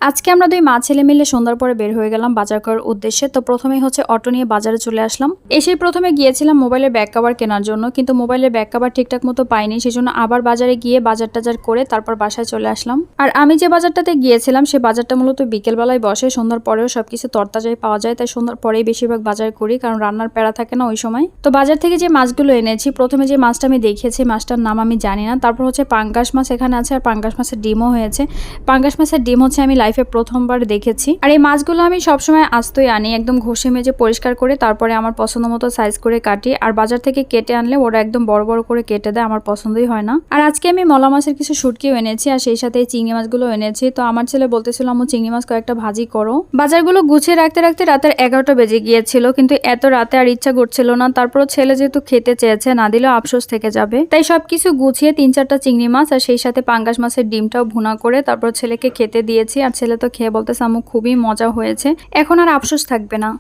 আজকে আমরা দুই মা ছেলে মিলে সন্ধ্যার পরে বের হয়ে গেলাম বাজার করার উদ্দেশ্যে। তো প্রথমেই হচ্ছে অটো নিয়ে বাজারে চলে আসলাম। এসেই প্রথমে গিয়েছিলাম মোবাইলের ব্যাক কভার কেনার জন্য, কিন্তু মোবাইলের ব্যাক কভার ঠিকঠাক মতো পাইনি, সেজন্য আবার বাজারে গিয়ে বাজার টাজার করে তারপর বাসায় চলে আসলাম। আর আমি যে বাজারটাতে গিয়েছিলাম সে বাজারটা মূলত বিকেলবেলায় বসে, সন্ধ্যার পরেও সবকিছু তরতাজাই পাওয়া যায়, তাই সন্ধ্যার পরেই বেশিরভাগ বাজার করি, কারণ রান্নার প্যারা থাকে না ওই সময়। তো বাজার থেকে যে মাছগুলো এনেছি, প্রথমে যে মাছটা আমি দেখিয়েছি মাছটার নাম আমি জানি না। তারপর হচ্ছে পাঙ্গাস মাছ এখানে আছে, আর পাঙ্গাস মাছের ডিমও হয়েছে। পাঙ্গাস মাছের ডিম হচ্ছে আমি লাইফে প্রথমবার দেখেছি। আর এই মাছগুলো আমি সবসময় আস্তই আনি, একদম ঘষে মেজে পরিষ্কার করে তারপরে আমার পছন্দ মতো সাইজ করে কাটি। আর বাজার থেকে কেটে আনলে ওরা একদম বড় বড় করে কেটে দেয়, আমার পছন্দই হয় না। আর আজকে আমি মলা মাছের কিছু শুটকিও এনেছি, আর সেই সাথে চিংড়ি মাছগুলো এনেছি। তো আমার ছেলে বলতেছিল আম্মু চিংড়ি মাছ কয়েকটা ভাজি করো। বাজারগুলো গুছিয়ে রাখতে রাখতে রাতের 11টা বেজে গিয়েছিল, কিন্তু এত রাতে আর ইচ্ছা করছিল না। তারপর ছেলে যেহেতু খেতে চেয়েছে, না দিলেও আফসোস থেকে যাবে, তাই সবকিছু গুছিয়ে 3-4টা চিংড়ি মাছ আর সেই সাথে পাঙ্গাস মাছের ডিমটাও ভুনা করে তারপর ছেলেকে খেতে দিয়েছি। আর ছেলে তো খেয়ে বলতেছে আম্মু খুবই মজা হয়েছে, এখন আর আফসোস থাকবে না।